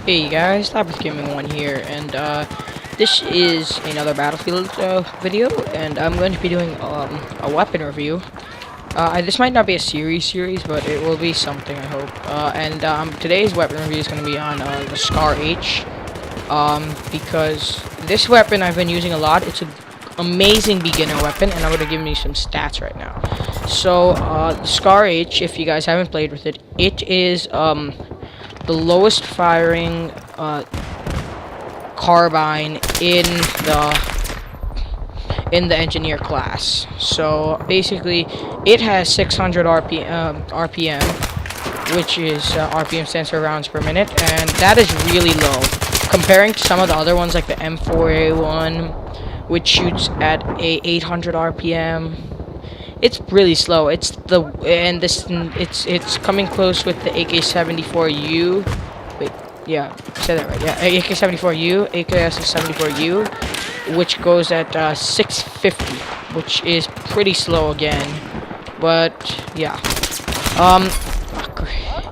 Hey guys, Labyrinth Gaming 1 here, and this is another Battlefield video, and I'm going to be doing a weapon review. This might not be a series, but it will be something, I hope. Today's weapon review is going to be on the Scar H, because this weapon I've been using a lot. It's an amazing beginner weapon, and I'm going to give you some stats right now. So, the Scar H, if you guys haven't played with it, it is the lowest firing carbine in the engineer class. So basically it has 600 RPM, which is RPM stands for rounds per minute, and that is really low comparing to some of the other ones like the M4A1, which shoots at a 800 RPM. It's really slow. It's coming close with the AK-74U. Wait, yeah, I said that right. Yeah, AK-74U, AKS-74U, which goes at 650, which is pretty slow again. But yeah,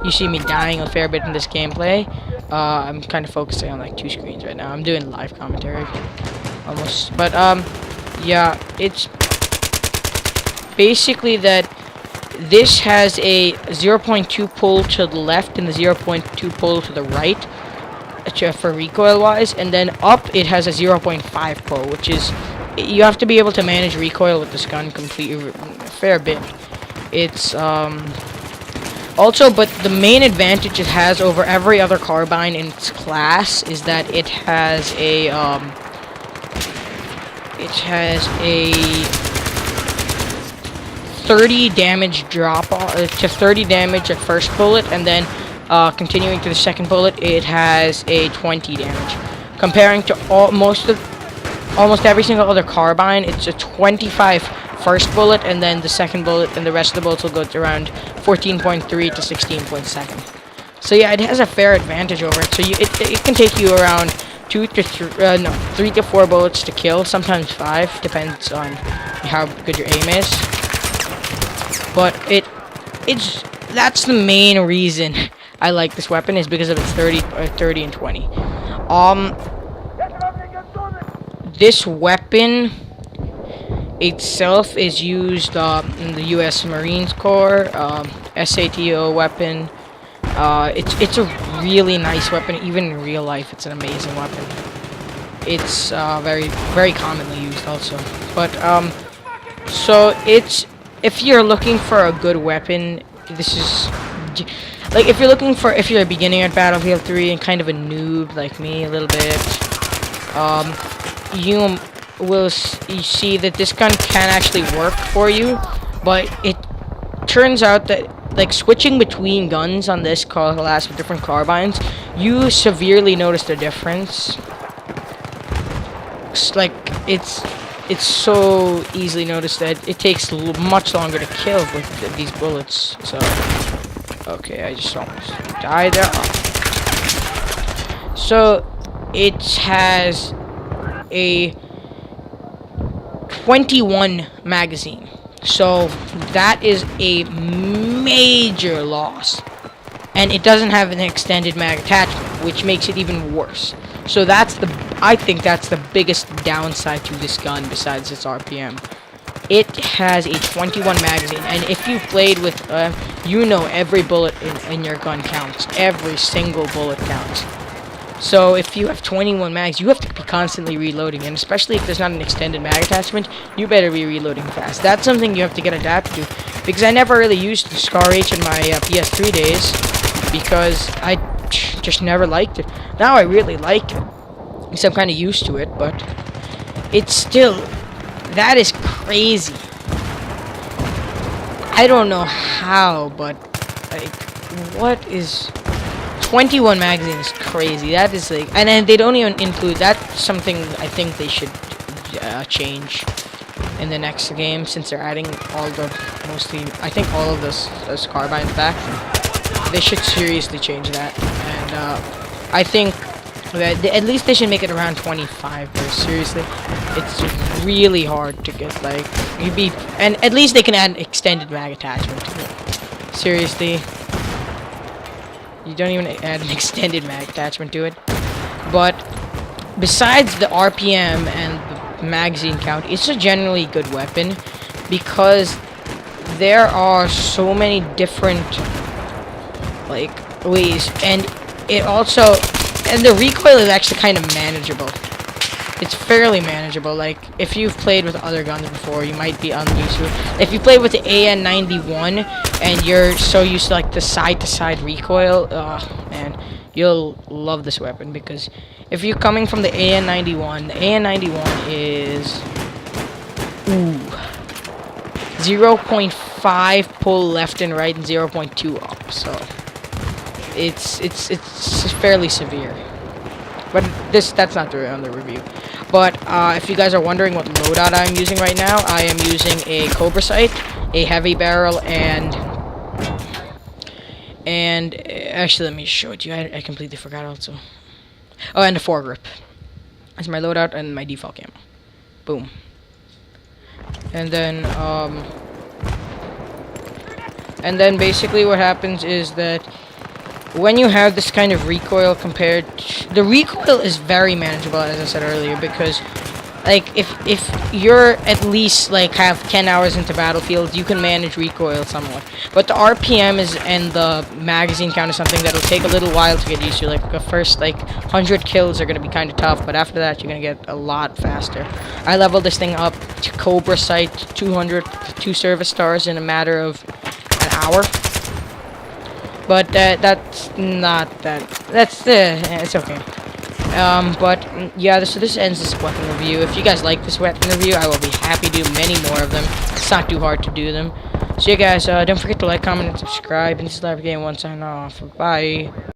you see me dying a fair bit in this gameplay. I'm kind of focusing on like two screens right now. I'm doing live commentary almost, but yeah, it's basically that this has a 0.2 pull to the left and the 0.2 pull to the right for recoil wise, and then up it has a 0.5 pull, which is, you have to be able to manage recoil with this gun completely a fair bit. It's also, but the main advantage it has over every other carbine in its class is that it has a 30 damage drop to 30 damage at first bullet, and then continuing to the second bullet it has a 20 damage. Comparing to almost every single other carbine, it's a 25 first bullet, and then the second bullet and the rest of the bullets will go to around 14.3 to 16.2. So yeah, it has a fair advantage over it. So it can take you around 3 to 4 bullets to kill, sometimes 5, depends on how good your aim is. But that's the main reason I like this weapon, is because of its 30 and 20. This weapon itself is used in the U.S. Marine Corps, SATO weapon. It's a really nice weapon. Even in real life, it's an amazing weapon. It's very commonly used also. But so if you're looking for a good weapon, this is like if you're a beginner at Battlefield 3 and kind of a noob like me a little bit, you see that this gun can actually work for you. But it turns out that like switching between guns on this class with different carbines, you severely notice the difference. It's so easily noticed that it takes much longer to kill with these bullets. So, okay, I just almost died there. So, it has a 21 magazine. So, that is a major loss. And it doesn't have an extended mag attachment, which makes it even worse. So I think that's the biggest downside to this gun besides its RPM. It has a 21 magazine, and if you played with, you know every bullet in your gun counts. Every single bullet counts. So if you have 21 mags, you have to be constantly reloading, and especially if there's not an extended mag attachment, you better be reloading fast. That's something you have to get adapted to, because I never really used the Scar H in my bf3 days, because I just never liked it. Now I really like it, because I'm kind of used to it, but it's still, that is crazy. I don't know how, but like, what is 21 magazine is crazy. That is like, and then they don't even include, that's something I think they should change in the next game, since they're adding I think all of those carbines back. They should seriously change that, and I think that at least they should make it around 25. But seriously, it's really hard to get, like, and at least they can add extended mag attachment to it. Seriously, You don't even add an extended mag attachment to it. But besides the RPM and the magazine count, it's a generally good weapon because there are so many different like ways, and it also, and the recoil is actually kind of manageable. It's fairly manageable. Like, if you've played with other guns before, you might be unused to it. If you play with the AN91 and you're so used to like the side-to-side recoil, man, you'll love this weapon, because if you're coming from the AN91 is 0.5 pull left and right and 0.2 up, so it's fairly severe. But that's not on the review. But if you guys are wondering what loadout I'm using right now, I am using a Cobra sight, a heavy barrel, and actually, let me show it to you. I completely forgot also. Oh, and a foregrip. That's my loadout and my default camo. Boom. And then basically what happens is that when you have this kind of recoil the recoil is very manageable, as I said earlier, because like if you're at least like have 10 hours into Battlefield, you can manage recoil somewhat. But the RPM and the magazine count is something that'll take a little while to get used to. Like the first like 100 kills are gonna be kind of tough, but after that you're gonna get a lot faster. I leveled this thing up to Cobra sight 200 2 service stars in a matter of an hour. But that's not that. It's okay. But yeah, so this ends this weapon review. If you guys like this weapon review, I will be happy to do many more of them. It's not too hard to do them. So yeah, guys, don't forget to like, comment, and subscribe. And this is Live Game 1 sign off. Bye.